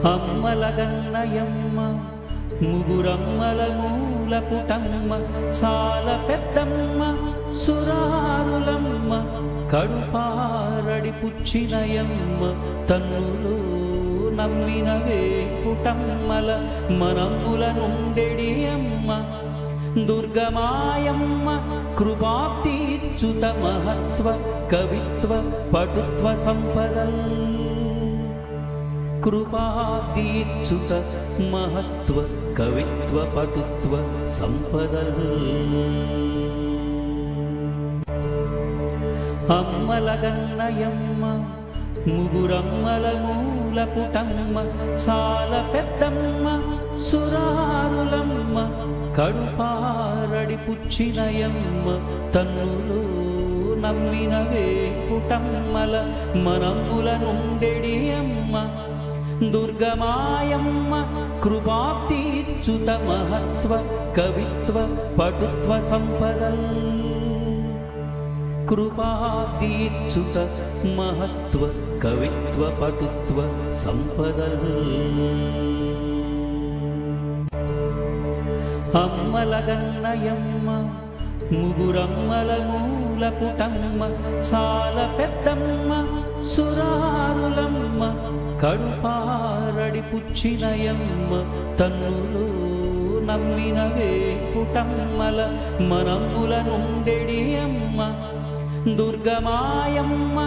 అమ్మల గన్నయమ్మ ముగురమ్మల మూల పుటమ్మ సాల పెద్దమ్మ సురారులమ్మ కడుపారడి పుచ్చినయమ్మ తన్నులు నమ్మినవే పుటమ్మల మనమ్ముల నుండెడి అమ్మ దుర్గమాయమ్మ కృపాప్తిచ్యుత మహత్వ కవిత్వ పటుత్వ సంపదల్ కృపాప్తిచ్యుత మహత్వ కవిత్వ పటుత్వ సంపదల్ అమ్మల గన్నయమ్మ ముగురమ్మల మూల పుటమ్మ సాల పెద్దమ్మ సురారులమ్మ కడుపారడి పుచ్చినయమ్మ తన్నులు నమ్మినవే పుటమ్మల మనమ్ముల నుండెడి అమ్మ దుర్గమాయమ్మ కృపాప్తిచ్యుత మహత్వ కవిత్వ పటుత్వ సంపదల్ కృపాప్తిచ్యుత మహత్వ కవిత్వ పటుత్వ సంపదల్ అమ్మల గన్నయమ్మ ముగురమ్మల మూల పుటమ్మ సాల పెద్దమ్మ సురారులమ్మ కడుపారడి పుచ్చినయమ్మ తన్నులు నమ్మినవే పుటమ్మల మనమ్ముల నుండెడి అమ్మ దుర్గమాయమ్మ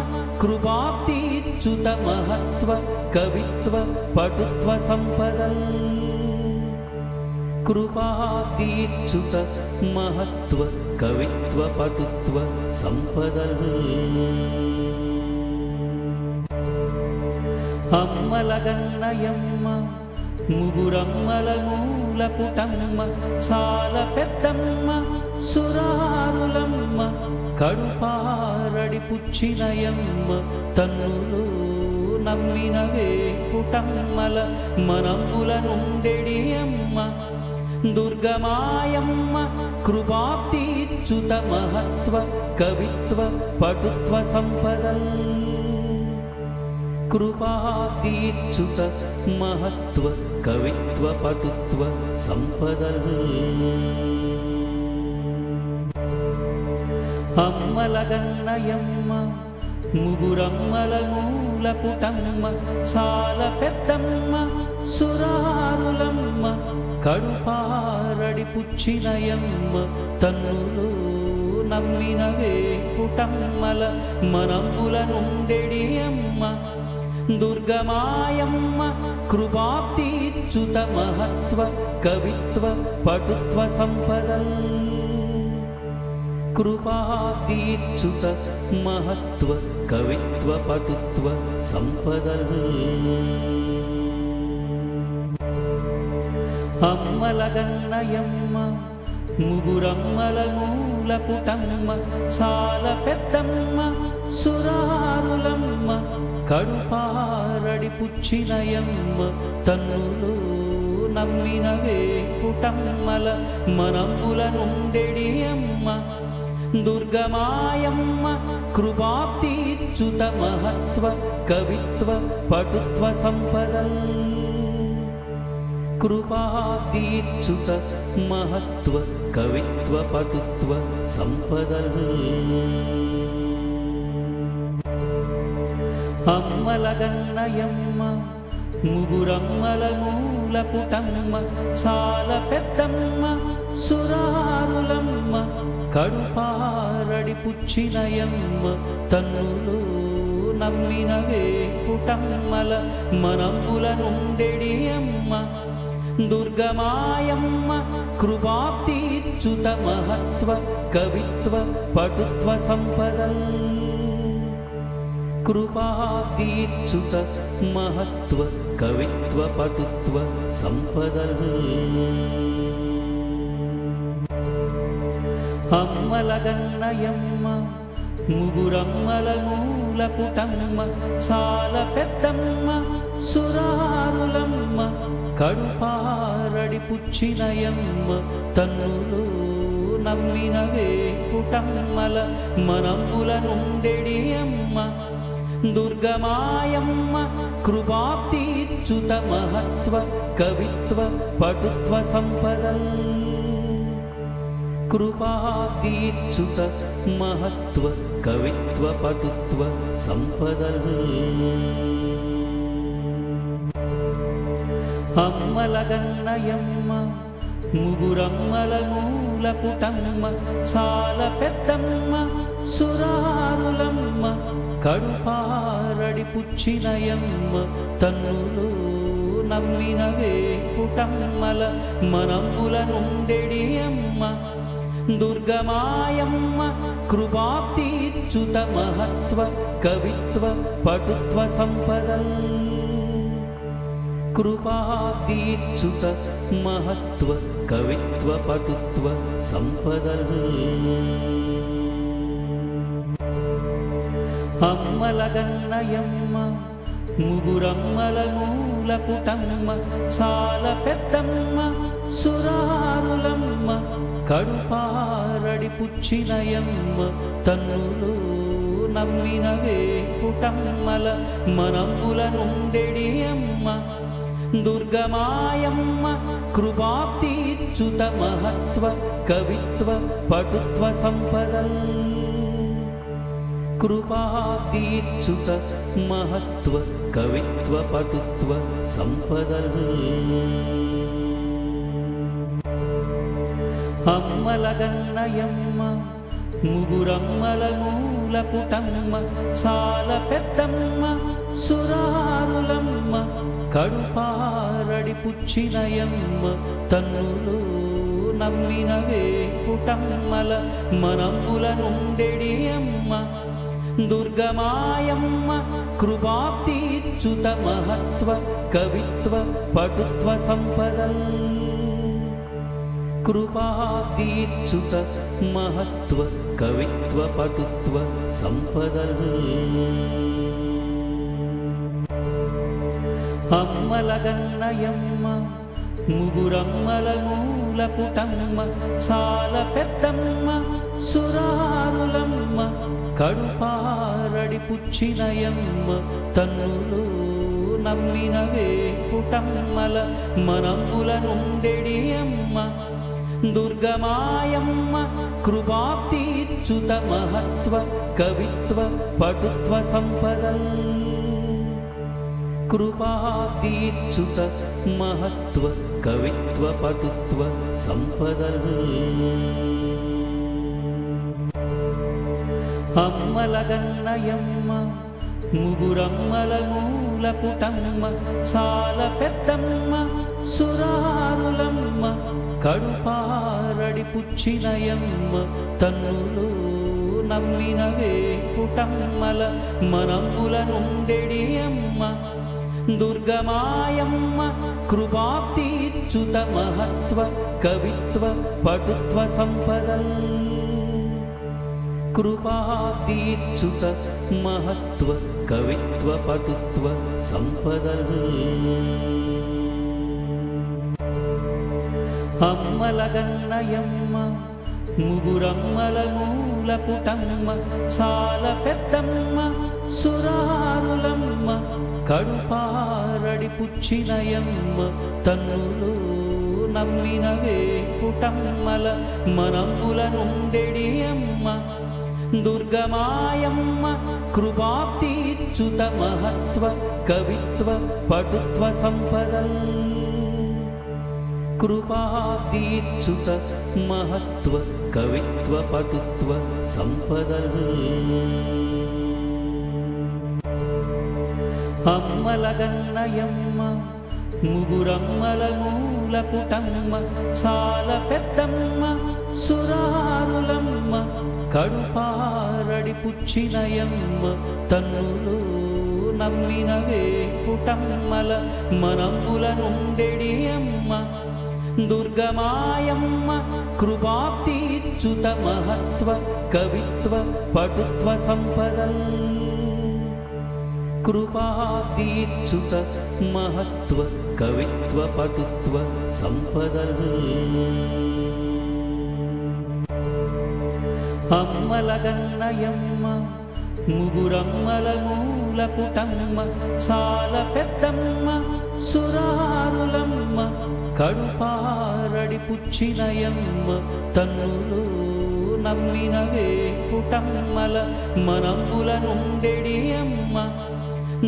కృపాప్తిచ్యుత మహత్వ కవిత్వ పటుత్వ సంపదల్ కృపాప్తిచ్యుత మహత్వ కవిత్వ పటుత్వ సంపదల్ అమ్మల గన్నయమ్మ ముగురమ్మల మూల పుటమ్మ సాల పెద్దమ్మ సురారులమ్మ కడుపారడి పుచ్చినయమ్మ తన్నులు నమ్మినవే పుటమ్మల మనమ్ముల నుండెడి అమ్మ దుర్గమాయమ్మ కృపాప్తిచ్యుత మహత్వ కవిత్వ పటుత్వ సంపదల్ కృపాప్తిచ్యుత మహత్వ కవిత్వ పటుత్వ సంపదల్ అమ్మల గన్నయమ్మ ముగురమ్మల మూల పుటమ్మ సాల పెద్దమ్మ సురారులమ్మ కడుపారడి పుచ్చినయమ్మ తన్నులు నమ్మినవే పుటమ్మల మనమ్ముల నుండెడి అమ్మ దుర్గమాయమ్మ కృపాప్తిచ్యుత మహత్వ కవిత్వ పటుత్వ సంపదల్ కృపాప్తిచ్యుత మహత్వ కవిత్వ పటుత్వ సంపదల్ అమ్మల గన్నయమ్మ ముగురమ్మల మూల పుటమ్మ సాల పెద్దమ్మ సురారులమ్మ కడుపారడి పుచ్చినయమ్మ తన్నులు నమ్మినవే పుటమ్మల మనమ్ముల నుండెడి అమ్మ దుర్గమాయమ్మ కృపాప్తిచ్యుత మహత్వ కవిత్వ పటుత్వ సంపదల్ కృపాప్తిచ్యుత మహత్వ కవిత్వ పటుత్వ సంపదల్ అమ్మల గన్నయమ్మ ముగురమ్మల మూల పుటమ్మ సాల పెద్దమ్మ సురారులమ్మ కడుపారడి పుచ్చినయమ్మ తన్నులు నమ్మినవే పుటమ్మల మనమ్ముల నుండెడి అమ్మ దుర్గమాయమ్మ కృపాప్తిచ్యుత మహత్వ కవిత్వ పటుత్వ సంపదల్ కృపాప్తిచ్యుత మహత్వ కవిత్వ పటుత్వ సంపదల్ అమ్మల గన్నయమ్మ ముగురమ్మల మూల పుటమ్మ సాల పెద్దమ్మ సురారులమ్మ కడుపారడి పుచ్చినయమ్మ తన్నులు నమ్మినవే పుటమ్మల మనమ్ముల నుండెడి అమ్మ దుర్గమాయమ్మ కృపాప్తిచ్యుత కృపాతీచ్యుత మహత్వ కవిత్వ పటుత్వ సంపదల్ కృపాతీచ్యుత మహత్వ కవిత్వ పటుత్వ సంపదల్ అమ్మలగన్నయమ్మ ముగురమ్మల మూల పుటమ్మ చాల పెద్దమ్మ సురారులమ్మ కడుపారడి పుచ్చినయమ్మ తన్నులో నమ్మినవే పుటమ్మల మనమ్ముల నుండెడి అమ్మ దుర్గమాయమ్మ కృపాప్తీచ్యుత మహత్వ కవిత్వ పటుత్వ సంపదల్ కృపాతీచ్యుత మహత్వ కవిత్వ పటుత్వ సంపదల్ అమ్మలగన్నయమ్మ ముగురమ్మల మూల పుటమ్మ చాల పెద్దమ్మ సురారులమ్మ కడుపారడి పుచ్చినయమ్మ తన్నులో నమ్మినవే పుటమ్మల మనమ్ముల నుండెడి అమ్మ దుర్గమాయమ్మ కృపాప్తీచ్యుత మహత్వ కవిత్వ పటుత్వ సంపదల్ కృపాతీచ్యుత మహత్వ కవిత్వ పటుత్వ సంపదల్ అమ్మలగన్నయమ్మ ముగురమ్మల మూల పుటమ్మ చాల పెద్దమ్మ సురారులమ్మ కడుపారడి పుచ్చినయమ్మ తన్నులో నమ్మినవే పుటమ్మల మనమ్ముల నుండెడి అమ్మ దుర్గమాయమ్మ కృపాప్తీచ్యుత మహత్వ కవిత్వ పటుత్వ సంపదల్ కృపాతీచ్యుత మహత్వ కవిత్వ పటుత్వ సంపదల్ అమ్మలగన్నయమ్మ ముగురమ్మల మూల పుటమ్మ చాల పెద్దమ్మ సురారులమ్మ కడుపారడి పుచ్చినయమ్మ తన్నులో నమ్మినవే పుటమ్మల మనమ్ముల నుండెడి అమ్మ దుర్గమాయమ్మ కృపాప్తీచ్యుత మహత్వ కవిత్వ పటుత్వ సంపదల్ కృపాతీచ్యుత మహత్వ కవిత్వ పటుత్వ సంపదల్ అమ్మలగన్నయమ్మ ముగురమ్మల మూల పుటమ్మ చాల పెద్దమ్మ సురారులమ్మ కడుపారడి పుచ్చినయమ్మ తన్నులో నమ్మినవే పుటమ్మల మనమ్ముల నుండెడి అమ్మ దుర్గమాయమ్మ కృపాప్తీచ్యుత మహత్వ కవిత్వ పటుత్వ సంపదల్ కృపాతీచ్యుత మహత్వ కవిత్వ పటుత్వ సంపదల్ అమ్మలగన్నయమ్మ ముగురమ్మల మూల పుటమ్మ చాల పెద్దమ్మ సురారులమ్మ కడుపారడి పుచ్చినయమ్మ తన్నులో నమ్మినవే పుటమ్మల మనమ్ముల నుండెడి అమ్మ దుర్గమాయమ్మ కృపాప్తీచ్యుత మహత్వ కవిత్వ పటుత్వ సంపదల్ కృపాతీచ్యుత మహత్వ కవిత్వ పటుత్వ సంపదల్ అమ్మలగన్నయమ్మ ముగురమ్మల మూల పుటమ్మ చాల పెద్దమ్మ సురారులమ్మ కడుపారడి పుచ్చినయమ్మ తన్నులో నమ్మినవే పుటమ్మల మనమ్ముల నుండెడి అమ్మ దుర్గమాయమ్మ కృపాప్తీచ్యుత మహత్వ కవిత్వ పటుత్వ సంపదల్ కృపాతీచ్యుత మహత్వ కవిత్వ పటుత్వ సంపదల్ అమ్మలగన్నయమ్మ ముగురమ్మల మూల పుటమ్మ చాల పెద్దమ్మ సురారులమ్మ కడుపారడి పుచ్చినయమ్మ తన్నులు నమ్మినవే పుటమ్మల మనంబుల నుండెడి అమ్మ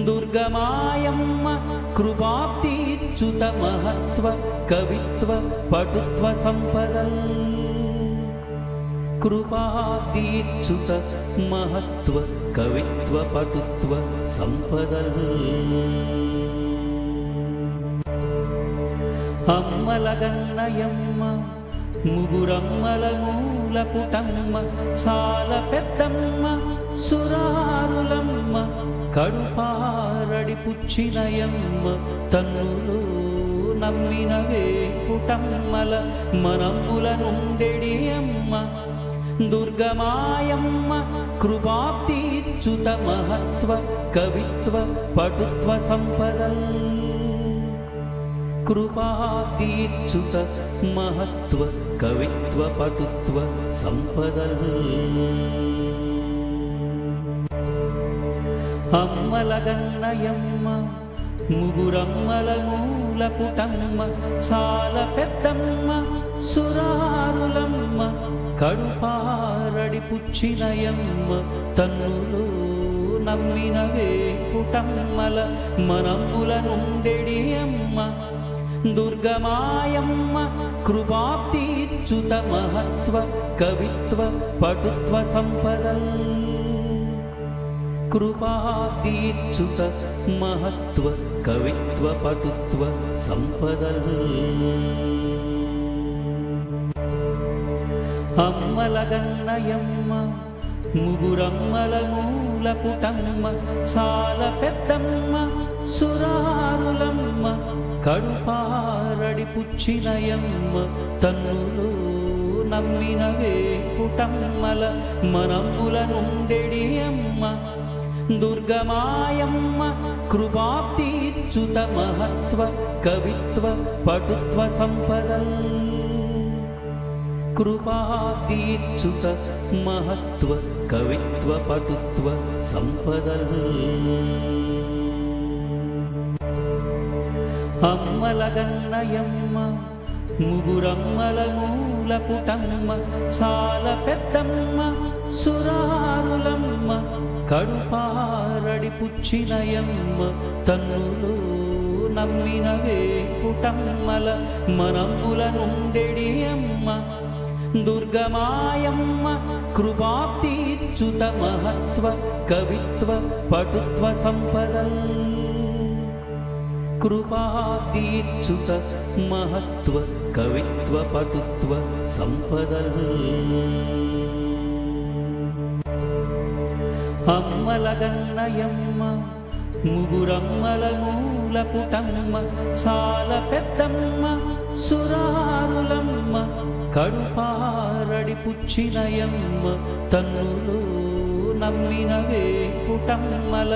దుర్గమాయమ్మ కృపాప్తిచ్యుత మహత్వ కవిత్వ పటుత్వ సంపదల్ కృపాప్తిచ్యుత మహత్వ కవిత్వ పటుత్వ సంపదల్ అమ్మలగన్నయమ్మ ముగురమ్మల మూల పుటమ్మ చాలా పెద్దమ్మ సురారులమ్మ కడుపారడి పుచ్చినయమ్మ తన్నులు నమ్మినవే పుటమ్మల మనంబుల నుండెడి అమ్మ దుర్గమాయమ్మ కృపాప్తిచ్యుత మహత్వ కవిత్వ పటుత్వ సంపదల్ కృపాప్తిచ్యుత మహత్వ కవిత్వ పటుత్వ సంపదల్ అమ్మలగన్నయమ్మ ముగురమ్మల మూల పుటమ్మ చాలా పెద్దమ్మ సురారులమ్మ కడుపారడి పుచ్చినయమ్మ తన్నులు నమ్మినవే పుటమ్మల మనంబుల నుండెడి అమ్మ దుర్గమాయమ్మ కృపాప్తిచ్యుత మహత్వ కవిత్వ పటుత్వ సంపదల్ కృపాప్తిచ్యుత మహత్వ కవిత్వ పటుత్వ సంపదల్ అమ్మలగన్నయమ్మ ముగురమ్మల మూల పుటమ్మ చాలా పెద్దమ్మ సురారులమ్మ కడుపారడి పుచ్చినయమ్మ తన్నులు నమ్మినవే పుటమ్మల మనంబుల నుండెడి అమ్మ దుర్గమాయమ్మ కృపాప్తిచ్యుత మహత్వ కవిత్వ పటుత్వ సంపదల్ కృపాప్తిచ్యుత మహత్వ కవిత్వ పటుత్వ సంపదల్ అమ్మలగన్నయమ్మ ముగురమ్మల మూల పుటమ్మ చాలా పెద్దమ్మ సురారులమ్మ కడుపారడి పుచ్చినయమ్మ తన్నులు నమ్మినవే పుటమ్మల మనంబుల నుండెడి అమ్మ దుర్గమాయమ్మ కృపాప్తిచ్యుత మహత్వ కవిత్వ పటుత్వ సంపదల్ కృపాప్తిచ్యుత మహత్వ కవిత్వ పటుత్వ సంపదల్ అమ్మలగన్నయమ్మ ముగురమ్మల మూల పుటమ్మ చాలా పెద్దమ్మ సురారులమ్మ కడుపారడి పుచ్చినయమ్మ తన్నులు నమ్మినవే పుటమ్మల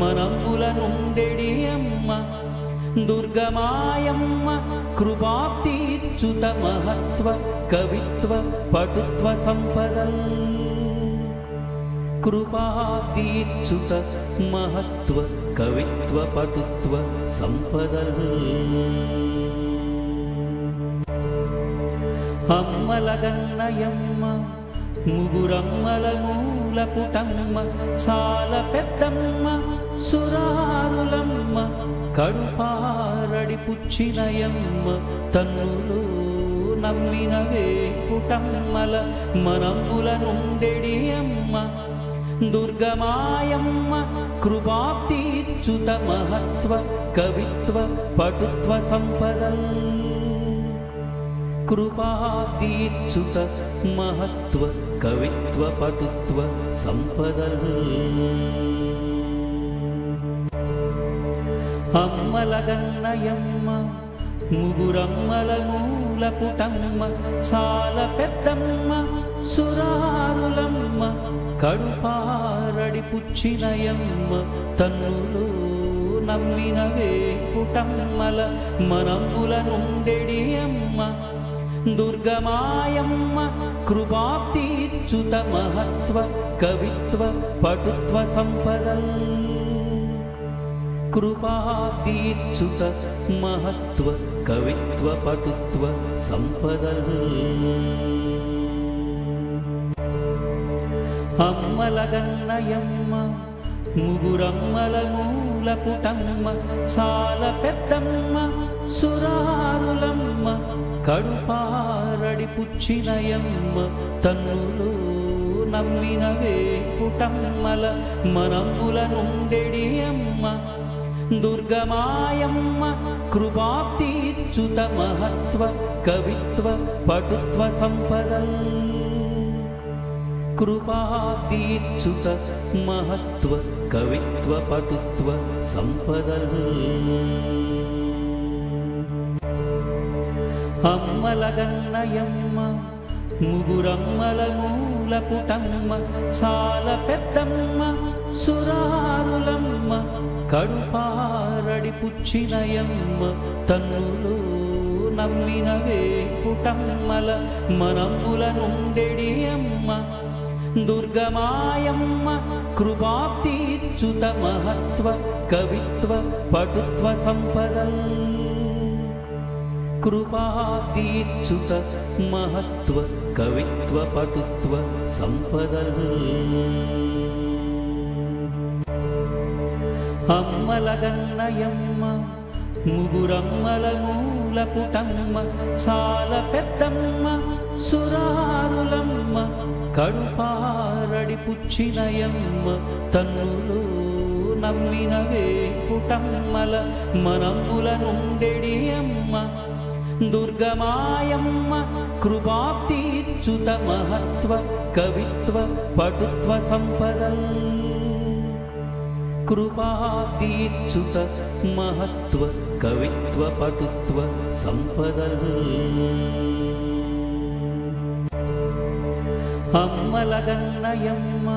మనంబుల నుండెడి అమ్మ దుర్గమాయమ్మ కృపాప్తిచ్యుత మహత్వ కవిత్వ పటుత్వ సంపదల్ కృపాప్తిచ్యుత మహత్వ కవిత్వ పటుత్వ సంపదల్ అమ్మలగన్నయమ్మ ముగురమ్మల మూల పుటమ్మ చాలా పెద్దమ్మ సురారులమ్మ కడుపారడి పుచ్చినయమ్మ తన్నులు నమ్మినవే పుటమ్మల మనంబుల నుండెడి అమ్మ దుర్గమాయమ్మ కృపాప్తిచ్యుత మహత్వ కవిత్వ పటుత్వ సంపదల్ కృపాప్తిచ్యుత మహత్వ కవిత్వ పటుత్వ సంపదల్ అమ్మలగన్నయమ్మ ముగురమ్మల మూల పుటమ్మ చాలా పెద్దమ్మ సురారులమ్మ కడుపారడి పుచ్చినయమ్మ తన్నులు నమ్మినవే పుటమ్మల మనంబుల నుండెడి అమ్మ దుర్గమాయమ్మ కృపాప్తిచ్యుత మహత్వ కవిత్వ పటుత్వ సంపదల్ కృపాతీర్చుత మహత్వ కవిత్వ పటుత్వ సంపదల్ అమ్మలగన్నయమ్మ ముగురమ్మల మూల పుటమ్మ చాలా పెద్దమ్మ సురారులమ్మ కడుపారడి పుచ్చినయమ్మ తన్నులో నమ్మినవే పుటమ్మల మనమ్ముల నుండెడి అమ్మ దుర్గమాయమ్మ కృపాప్తీచ్యుత మహత్వ కవిత్వ పటుత్వ సంపదల్ కృపాప్తీచ్యుత మహత్వ కవిత్వ పటుత్వ సంపదల్ అమ్మలగన్నయమ్మ ముగురమ్మల మూల పుటమ్మ చాలా పెద్దమ్మ సురారులమ్మ కడుపారడి పుచ్చినయమ్మ తన్నులో నమ్మినవే పుటమ్మల మనమ్ముల నుండెడి అమ్మ దుర్గమాయమ్మ కృపాప్తీచ్యుత మహత్వ కవిత్వ పటుత్వ సంపదల్ కృపాతీర్చుత మహత్వ కవిత్వ పటుత్వ సంపదల్ అమ్మలగన్నయమ్మ ముగురమ్మల మూల పుటమ్మ చాలా పెద్దమ్మ సురారులమ్మ కడుపారడి పుచ్చినయమ్మ తన్నులో నమ్మినవే పుటమ్మల మనమ్ముల నుండెడి అమ్మ దుర్గమాయమ్మ కృపాప్తీచ్యుత మహత్వ కవిత్వ పటుత్వ సంపదల్ కృపాప్తీచ్యుత మహత్వ కవిత్వ పటుత్వ సంపదల్ అమ్మలగన్నయమ్మ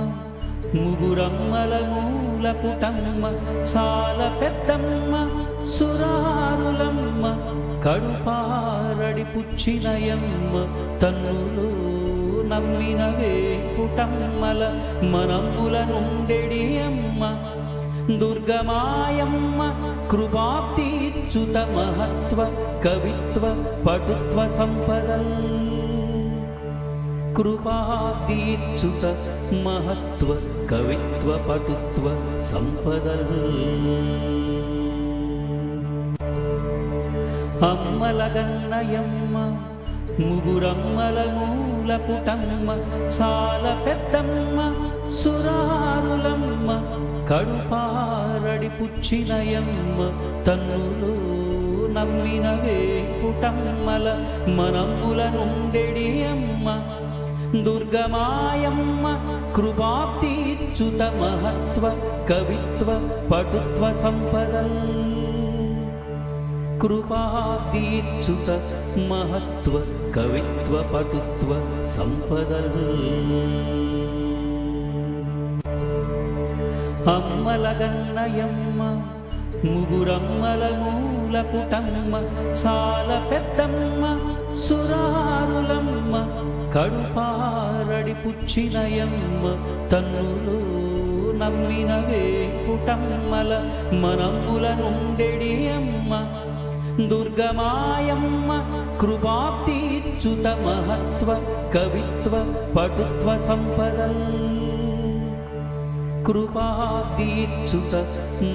ముగురమ్మల మూల పుటమ్మ చాలా పెద్దమ్మ సురారులమ్మ కడుపారడి పుచ్చినయమ్మ తన్నులో నమ్మినవే పుటమ్మల మనమ్ముల నుండెడి అమ్మ దుర్గమాయమ్మ కృపాప్తీచ్యుత మహత్వ కవిత్వ పటుత్వ సంపదల్ కృపాతీర్చుత మహత్వ కవిత్వ పటుత్వ సంపదల్ అమ్మలగన్నయమ్మ ముగురమ్మల మూల పుటమ్మ చాలా పెద్దమ్మ సురారులమ్మ కడుపారడి పుచ్చినయమ్మ తన్నులో నమ్మినవే పుటమ్మల మనమ్ముల నుండెడి అమ్మ దుర్గమాయమ్మ కృపాప్తీచ్యుత మహత్వ కవిత్వ పటుత్వ సంపదల్ కృపాప్తీచ్యుత మహత్వ కవిత్వ పటుత్వ సంపదల్ అమ్మలగన్నయమ్మ ముగురమ్మల మూల పుటమ్మ చాలా పెద్దమ్మ సురారులమ్మ కడుపారడి పుచ్చినయమ్మ తన్నులో నమ్మినవే పుటమ్మల మనమ్ముల నుండెడి అమ్మ దుర్గమాయమ్మ కృపాప్తీచ్యుత మహత్వ కవిత్వ పటుత్వ సంపదల్ కృపాతీర్చుత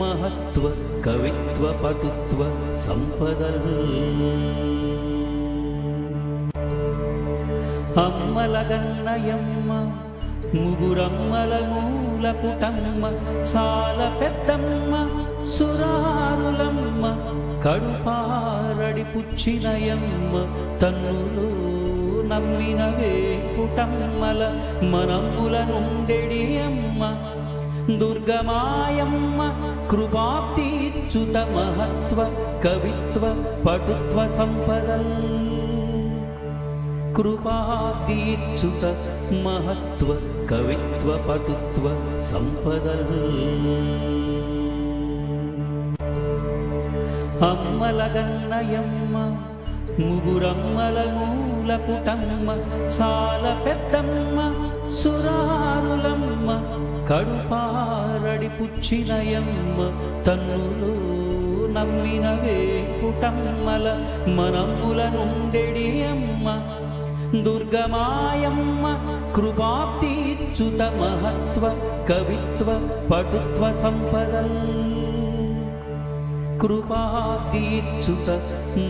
మహత్వ కవిత్వ పటుత్వ సంపదల్ అమ్మలగన్నయమ్మ ముగురమ్మల మూల పుటమ్మ చాలా పెద్దమ్మ సురారులమ్మ కడుపారడి పుచ్చినయమ్మ తన్నులో నమ్మినవే పుటమ్మల మనమ్ముల నుండెడి అమ్మ దుర్గమాయమ్మ కృపాప్తీచ్యుత మహత్వ కవిత్వ పటుత్వ సంపదల్ కృపాప్తీచ్యుత మహత్వ కవిత్వ పటుత్వ సంపదల్ అమ్మలగన్నయమ్మ ముగురమ్మల మూల పుటమ్మ చాలా పెద్దమ్మ సురారులమ్మ కడుపారడి పుచ్చినయమ్మ తన్నులో నమ్మిన వేకుటమ్మల మనముల నుండెడి అమ్మ దుర్గమాయమ్మ కృపాప్తిచ్యుత మహత్వ కవిత్వ పటుత్వ సంపదల్ కృపాప్తిచ్యుత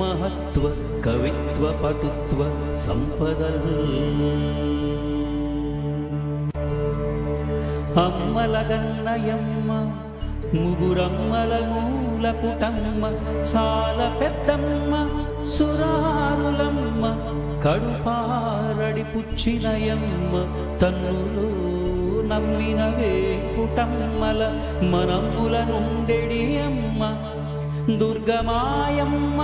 మహత్వ కవిత్వ పటుత్వ సంపదల్ అమ్మలగన్నయమ్మ ముగురమ్మల మూల పుటమ్మ చాలా పెద్దమ్మ సురారులమ్మ కడుపారడి పుచ్చినయమ్మ తన్నులో నమ్మిన వేకుటమ్మల మనముల నుండెడి అమ్మ దుర్గమాయమ్మ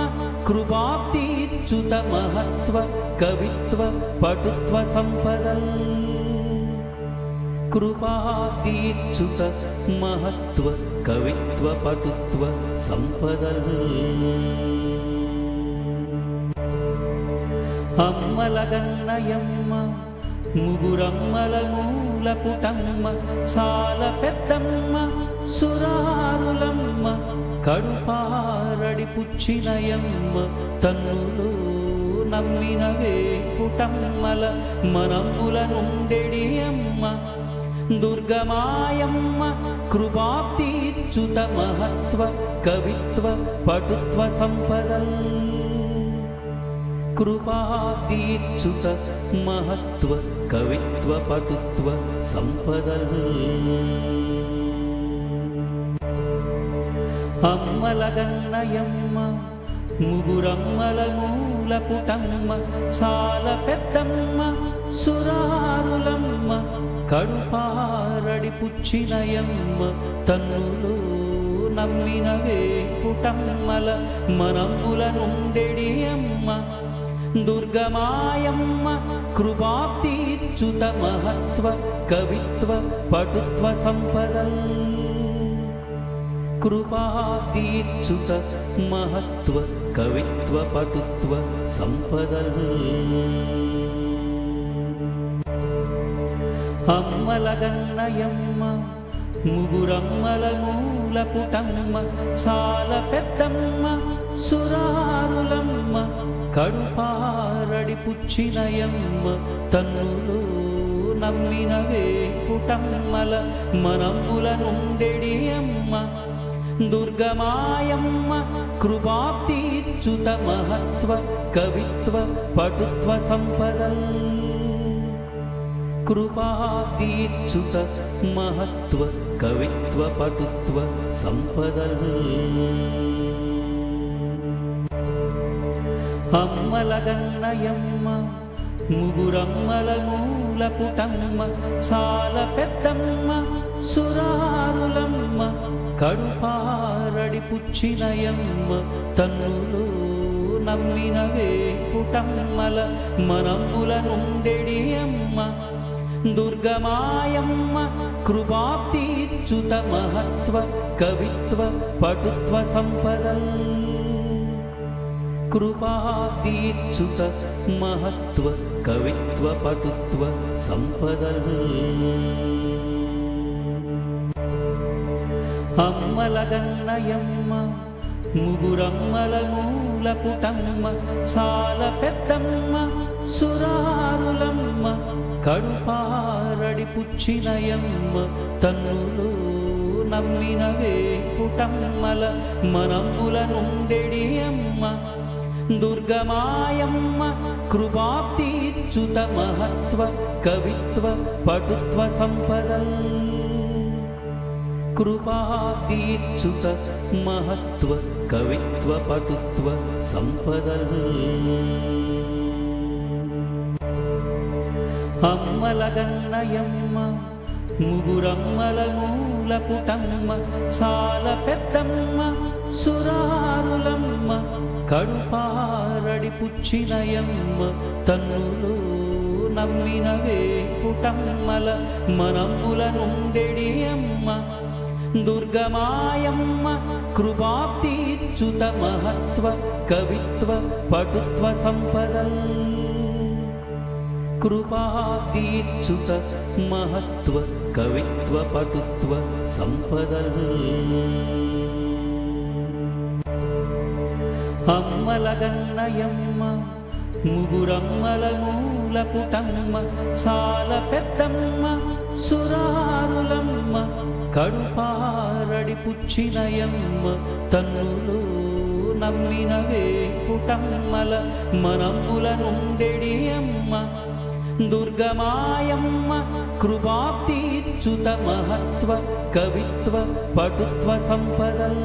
కృపాప్తిచ్యుత మహత్వ కవిత్వ పటుత్వ సంపదల్ కృపాప్తిచ్యుత మహత్వ కవిత్వ పటుత్వ సంపదల్ అమ్మలగన్నయమ్మ ముగురమ్మల మూల పుటమ్మ చాలా పెద్దమ్మ సురారులమ్మ కడుపారడి పుచ్చినయమ్మ తన్నులో నమ్మిన వేకుటమ్మల మనముల నుండెడి అమ్మ దుర్గమాయమ్మ కృపాప్తిచ్యుత మహత్వ కవిత్వ పటుత్వ సంపదల్ కృపాప్తిచ్యుత మహత్వ కవిత్వ పటుత్వ సంపదల్ అమ్మలగన్నయమ్మ ముగురమ్మల మూల పుటమ్మ చాలా పెద్దమ్మ సురారులమ్మ కడుపారడి పుచ్చినయమ్మ తన్నులో నమ్మిన వేకుటమ్మల మనముల నుండెడి అమ్మ దుర్గమాయమ్మ కృపాప్తిచ్యుత మహత్వ కవిత్వ పటుత్వ సంపదల్ కృపాప్తిచ్యుత మహత్వ కవిత్వ పటుత్వ సంపదల్ అమ్మలగన్నయమ్మ ముగురమ్మల మూల పుటమ్మ చాలా పెద్దమ్మ సురారులమ్మ కడుపారడి పుచ్చినయమ్మ తన్నులో నమ్మిన వేకుటమ్మల మనముల నుండెడి అమ్మ దుర్గమాయమ్మ కృపాప్తిచ్యుత మహత్వ కవిత్వ పటుత్వ సంపదల్ కృపాప్తిచ్యుత మహత్వ కవిత్వ పటుత్వ సంపదల్ అమ్మలగన్నయమ్మ ముగురమ్మల మూల పుటమ్మ చాలా పెద్దమ్మ సురారులమ్మ కడుపారడి పుచ్చినయమ్మ తన్నులో నమ్మిన వేకుటమ్మల మనముల నుండెడి అమ్మ దుర్గమాయమ్మ కృపాప్తిచ్యుత మహత్వ కవిత్వ పటుత్వ సంపదల్ కృపాప్తిచ్యుత మహత్వ కవిత్వ పటుత్వ సంపదల్ అమ్మలగన్నయమ్మ ముగురమ్మల మూల పుటమ్మ చాలా పెద్దమ్మ సురారులమ్మ కడుపారడి పుచ్చినయమ్మ తన్నులో నమ్మిన వేకుటమ్మల మనముల నుండెడి అమ్మ దుర్గమాయమ్మ కృపాప్తిచ్యుత మహత్వ కవిత్వ పటుత్వ సంపదల్ కృపాప్తిచ్యుత మహత్వ కవిత్వ పటుత్వ సంపదల్ అమ్మలగన్నయమ్మ ముగురమ్మల మూల పుటమ్మ చాలా పెద్దమ్మ సురారులమ్మ కడుపారడి పుచ్చినయమ్మ తన్నులో నమ్మిన వేకుటమ్మల మనముల నుండెడి అమ్మ దుర్గమాయమ్మ కృపాప్తిచ్యుత మహత్వ కవిత్వ పటుత్వ సంపదల్ కృపాదీచ్యుత మహత్వ కవిత్వ పటుత్వ సంపదల్ అమ్మలగన్నయమ్మ ముగురమ్మల మూల పుటమ్మ సాల పెద్దమ్మ సురారులమ్మ కడుపారడి పుచ్చినయమ్మ తన్నులో నమ్మినవే పుటమ్మల మనమ్ముల నుండెడి అమ్మ దుర్గమాయమ్మ కృపాప్తీచ్యుత మహత్వ కవిత్వ పటుత్వ సంపదల్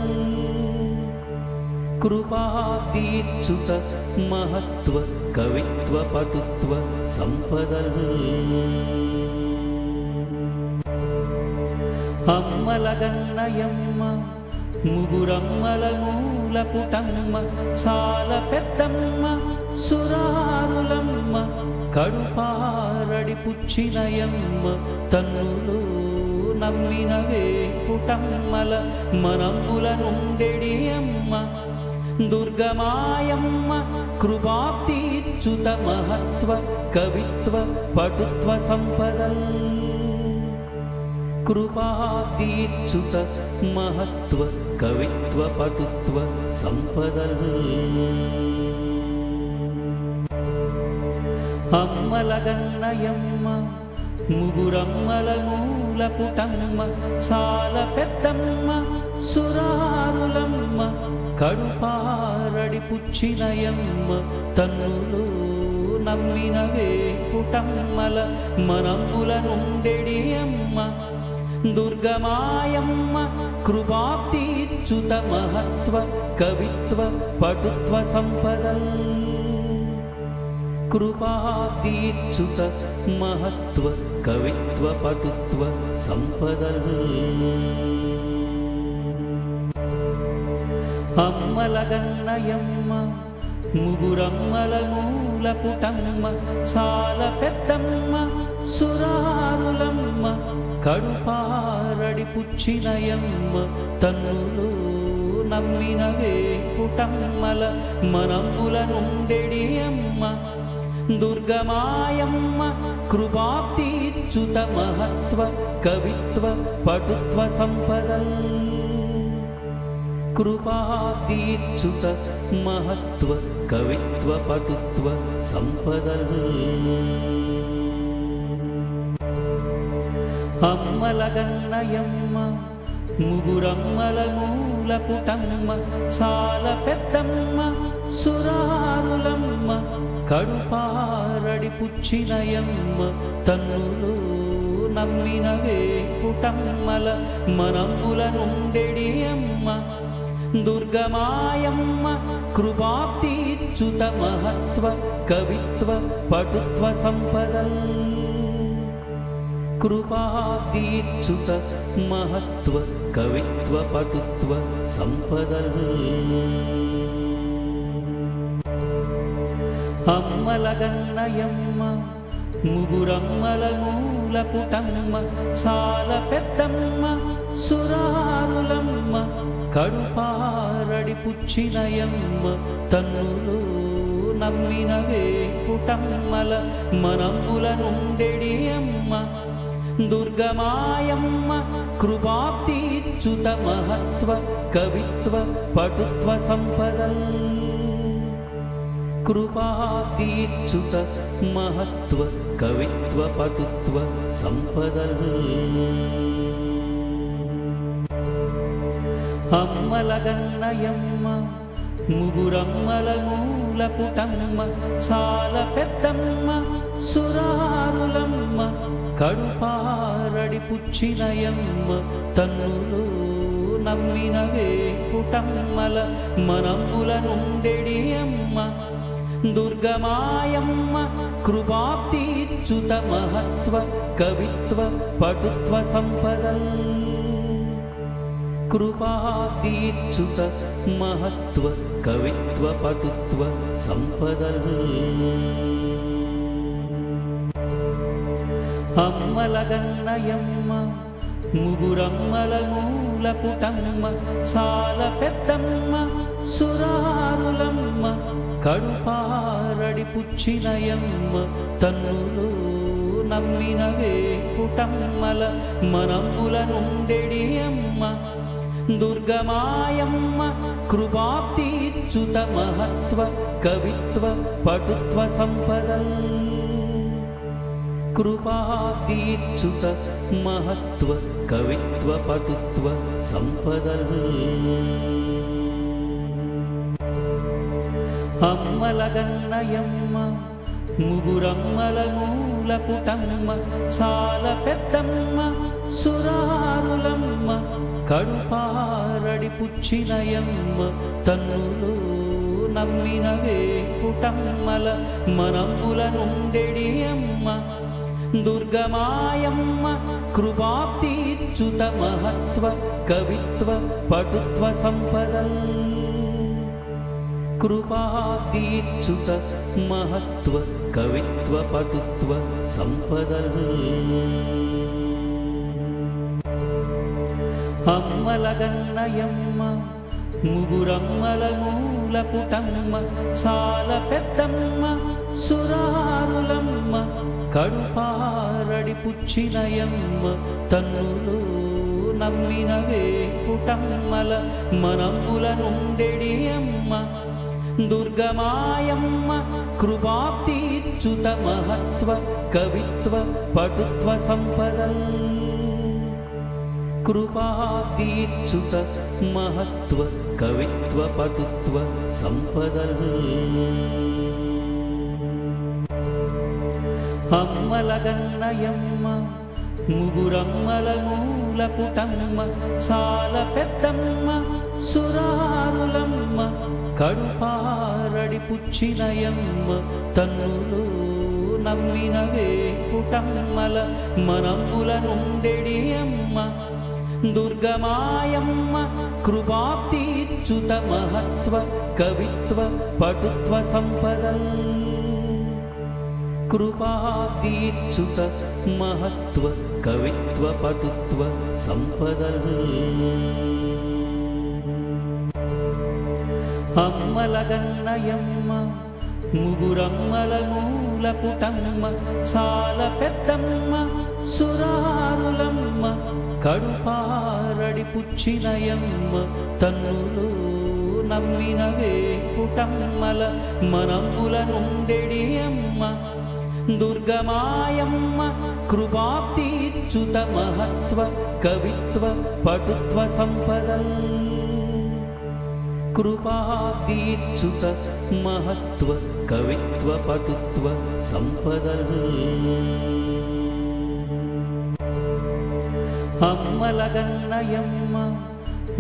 కృపాదీచ్యుత మహత్వ కవిత్వ పటుత్వ సంపదల్ అమ్మలగన్నయమ్మ ముగురమ్మల మూల పుటమ్మ సాల పెద్దమ్మ సురారులమ్మ కడుపారడి పుచ్చినయమ్మ తన్నులో నమ్మినవే పుటమ్మల మనమ్ముల నుండెడి అమ్మ దుర్గమాయమ్మ కృపాప్తీచ్యుత మహత్వ కవిత్వ పటుత్వ సంపదల్ కృపాదీచ్యుత మహత్వ కవిత్వ పటుత్వ సంపదల్ అమ్మలగన్నయమ్మ ముగురమ్మల మూల పుటమ్మ సాల పెద్దమ్మ సురారులమ్మ కడుపారడి పుచ్చినయమ్మ తన్నులో నమ్మినవే పుటమ్మల మనమ్ముల నుండెడి అమ్మ దుర్గమాయమ్మ కృపాప్తీచ్యుత మహత్వ కవిత్వ పటుత్వ సంపదల్ కృపాదీచ్యుత మహత్వ కవిత్వ పటుత్వ సంపదల్ అమ్మలగన్నయమ్మ ముగురమ్మల మూల పుటమ్మ సాల పెద్దమ్మ సురారులమ్మ కడుపారడి పుచ్చినయమ్మ తన్నులో నమ్మినవే పుటమ్మల మనమ్ముల నుండెడి అమ్మ దుర్గమాయమ్మ కృపాప్తీచ్యుత మహత్వ కవిత్వ పటుత్వ సంపదల్ కృపాదీచ్యుత మహత్వ కవిత్వ పటుత్వ సంపదల్ అమ్మలగన్నయమ్మ ముగురమ్మల మూల పుటమ్మ సాల పెద్దమ్మ సురారులమ్మ కడుపారడి పుచ్చినయమ్మ తన్నులో నమ్మినవే పుటమ్మల మనమ్ముల నుండెడి అమ్మ దుర్గమాయమ్మ కృపాప్తీచ్యుత మహత్వ కవిత్వ పటుత్వ సంపదల్ కృపాదీచ్యుత మహత్వ కవిత్వ పటుత్వ సంపదల్ అమ్మలగన్నయమ్మ ముగురమ్మల మూల పుటమ్మ సాల పెద్దమ్మ సురారులమ్మ కడుపారడి పుచ్చినయమ్మ తన్నులో నమ్మినవే పుటమ్మల మనమ్ముల నుండెడి అమ్మ దుర్గమాయమ్మ కృపాప్తీచ్యుత మహత్వ కవిత్వ పటుత్వ సంపదల్ కృపాదీచ్యుత మహత్వ కవిత్వ పటుత్వ సంపదల్ అమ్మలగన్నయమ్మ ముగురమ్మల మూల పుటమ్మ సాల పెద్దమ్మ సురారులమ్మ కడుపారడి పుచ్చినయమ్మ తన్నులో నమ్మినవే పుటమ్మల మనమ్ముల నుండెడి అమ్మ దుర్గమాయమ్మ కృపాప్తీచ్యుత మహత్వ కవిత్వ పటుత్వ సంపదల్ కృపాదీచ్యుత మహత్వ కవిత్వ పటుత్వ సంపదల్ అమ్మలగన్నయమ్మ ముగురమ్మల మూల పుటమ్మ సాల పెద్దమ్మ సురారులమ్మ కడుపారడి పుచ్చినయమ్మ తన్నులో నమ్మిన వేపుటమ్మల మనమ్ముల నుండెడి అమ్మ దుర్గమాయమ్మ కృపాప్తిచ్యుత మహత్వ కవిత్వ పటుత్వ సంపదల్ కృపాప్తిచ్యుత మహత్వ కవిత్వ పటుత్వ సంపదల్ అమ్మలగన్నయమ్మ ముగురమ్మల మూల పుటమ్మ సాల పెద్దమ్మ సురారులమ్మ కడుపారడి పుచ్చినయమ్మ తన్నులో నమ్మిన వేపుటమ్మల మనమ్ముల నుండెడి అమ్మ దుర్గమాయమ్మ కృపాప్తిచ్యుత మహత్వ కవిత్వ పటుత్వ సంపదల్ కృపాప్తిచ్యుత మహత్వ కవిత్వ పటుత్వ సంపదల్ అమ్మలగన్నయమ్మ ముగురమ్మల మూల పుటమ్మ సాల పెద్దమ్మ సురారులమ్మ కడుపారడి పుచ్చినయమ్మ తన్నులో నమ్మిన వేపుటమ్మల మనమ్ముల నుండెడి అమ్మ దుర్గమాయమ్మ కృపాప్తిచ్యుత మహత్వ కవిత్వ పటుత్వ సంపదల్ కృపాప్తిచ్యుత మహత్వ కవిత్వ పటుత్వ సంపదల్ అమ్మలగన్నయమ్మ ముగురమ్మల మూల పుటమ్మ సాల పెద్దమ్మ సురారులమ్మ కడుపారడి పుచ్చినయమ్మ తన్నులో నమ్మిన వేపుటమ్మల మనమ్ముల నుండెడి అమ్మ దుర్గమాయమ్మ కృపాప్తిచ్యుత మహత్వ కవిత్వ పటుత్వ సంపదల్ కృపాప్తిచ్యుత మహత్వ కవిత్వ పటుత్వ సంపదల్ అమ్మలగన్నయమ్మ ముగురమ్మల మూల పుటమ్మ సాల పెద్దమ్మ సురారులమ్మ కడుపారడి పుచ్చినయమ్మ తన్నులో నమ్మిన వేపుటమ్మల మనమ్ముల నుండెడి అమ్మ దుర్గమాయమ్మ కృపాప్తిచ్యుత మహత్వ కవిత్వ పటుత్వ సంపదల్ కృపాప్తిచ్యుత మహత్వ కవిత్వ పటుత్వ సంపదల్ అమ్మలగన్నయమ్మ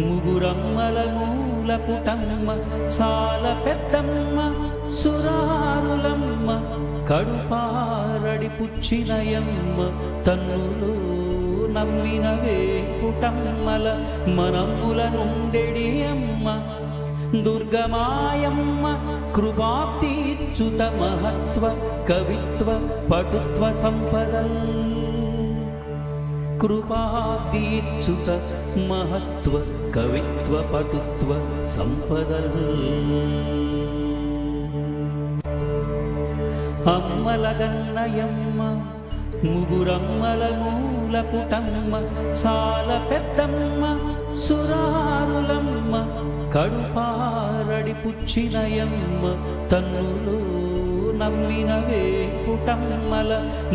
ముగురమ్మల మూల పుటమ్మ సాల పెద్దమ్మ సురారులమ్మ కడుపారడి పుచ్చినయమ్మ తన్నులో నమ్మిన వేపుటమ్మల మనమ్ముల నుండెడి అమ్మ దుర్గమాయమ్మ కృపాప్తిచ్యుత మహత్వ కవిత్వ పటుత్వ సంపదల్ కృపాప్తిచ్యుత మహత్వ కవిత్వ పటుత్వ సంపదల్ అమ్మలగన్నయమ్మ ముగురమ్మల మూల పుటమ్మ సాల పెద్దమ్మ సురారులమ్మ కడుపారడి పుచ్చినయమ్మ తన్నులో నమ్మిన వేపుటమ్మల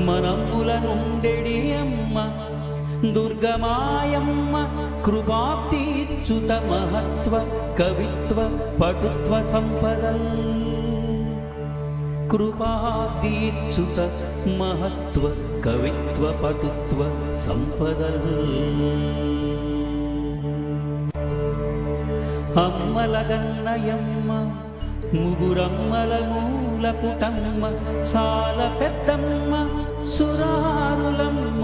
మనమ్ముల నుండెడి అమ్మ దుర్గమాయమ్మ కృపాప్తిచ్యుత మహత్వ కవిత్వ పటుత్వ సంపదల్ కృపాప్తిచ్యుత మహత్వ కవిత్వ పటుత్వ సంపదల్ అమ్మలగన్నయమ్మ ముగురమ్మల మూల పుటమ్మ సాల పెద్దమ్మ సురారులమ్మ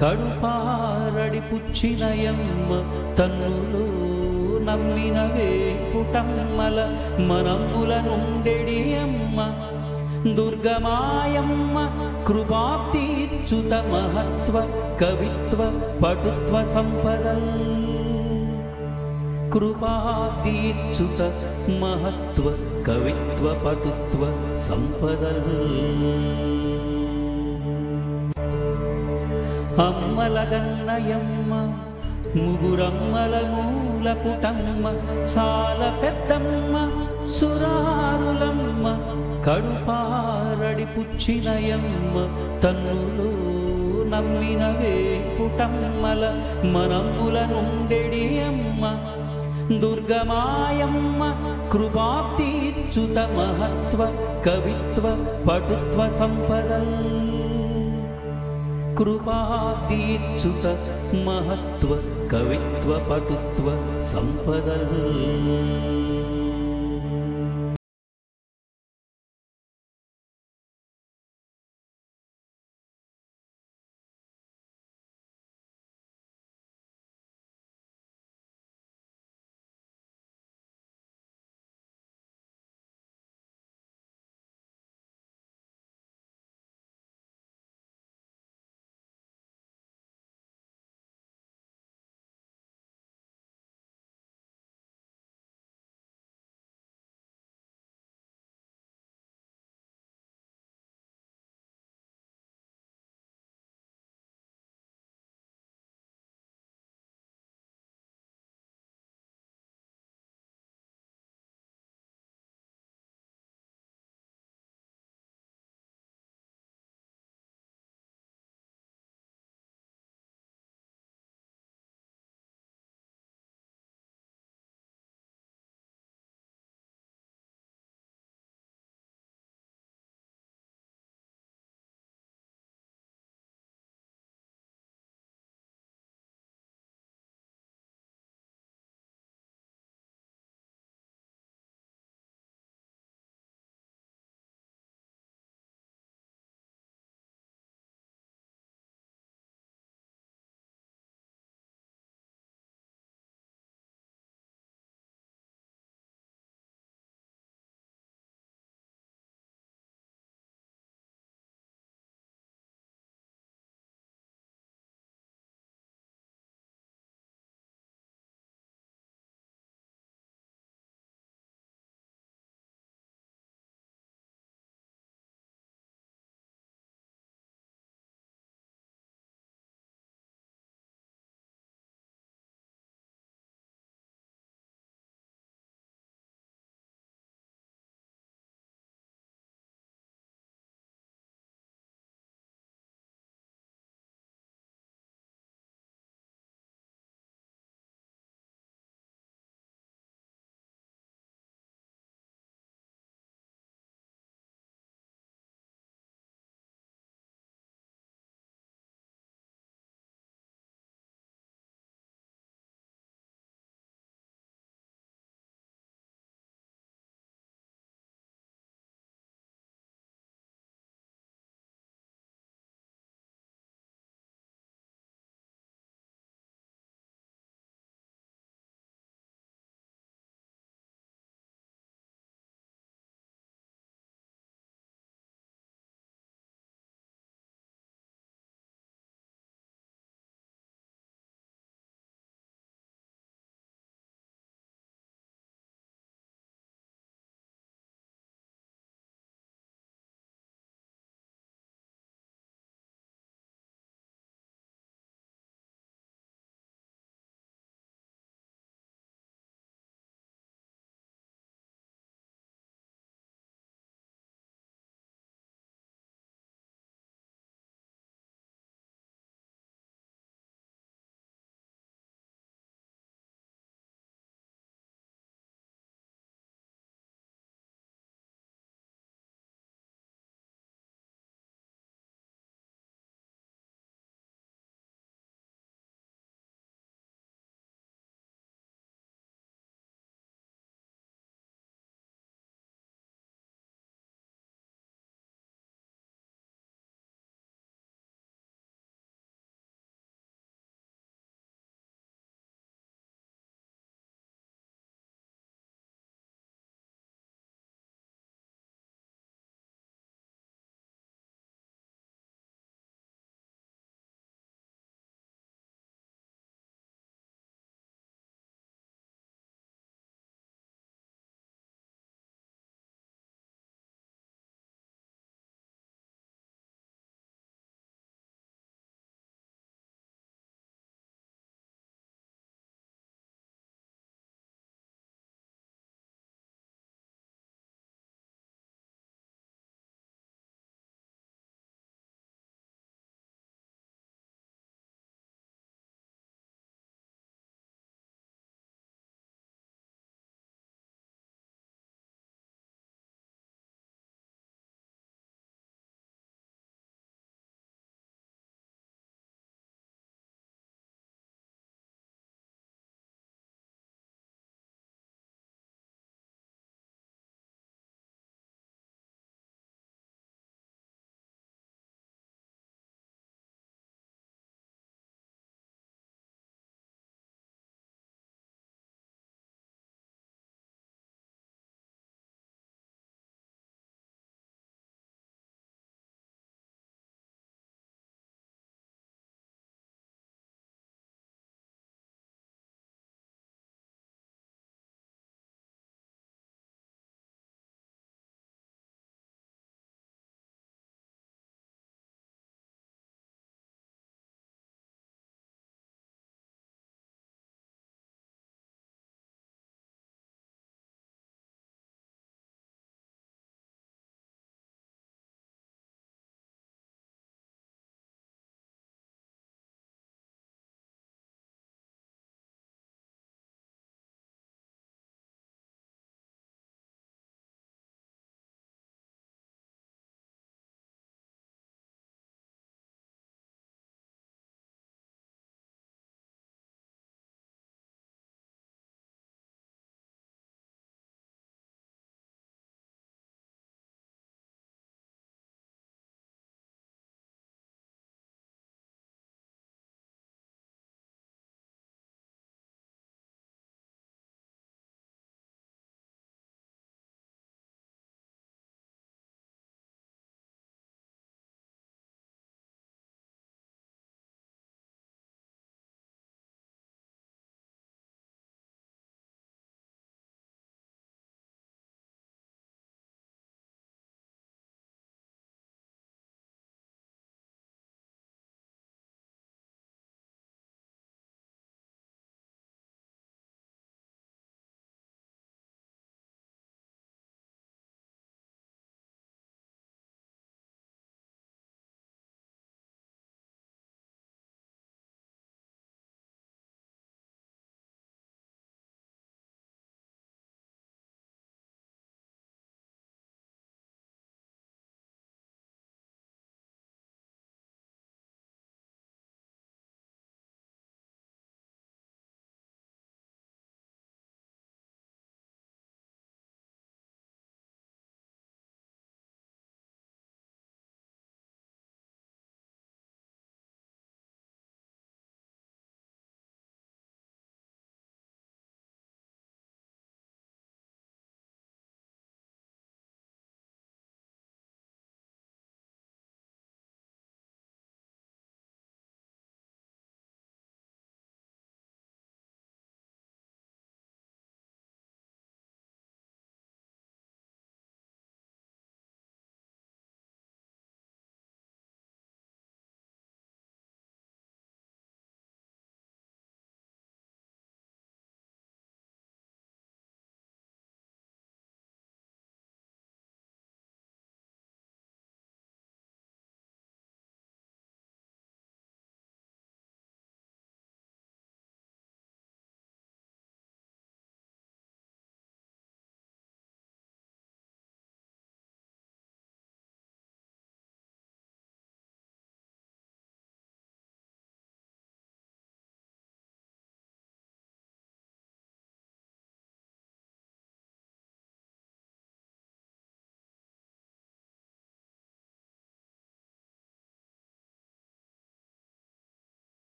కడుపారడి పుచ్చినయమ్మ తన్నులో నమ్మిన వేపుటమ్మల మనమ్ముల నుండెడి అమ్మ దుర్గమాయమ్మ కృపాప్తిచ్యుత మహత్వ కవిత్వ పటుత్వ సంపదల్ కృపాదీచ్యుత మహత్వ కవిత్వ పటుత్వ సంపదల్ అమ్మలగన్నయమ్మ ముగురమ్మల మూల పుటమ్మ చాలా పెద్దమ్మ సురారులమ్మ కడుపారడి పుచ్చినయమ్మ తన్నులో నమ్మినవే పుటమ్మల మనమ్ముల నుండెడి అమ్మ దుర్గమాయమ్మ కృపాప్తిచ్యుత మహత్వ కవిత్వ పటుత్వ సంపదల్ కృపాప్తిచ్యుత మహత్వ కవిత్వ పటుత్వ సంపదల్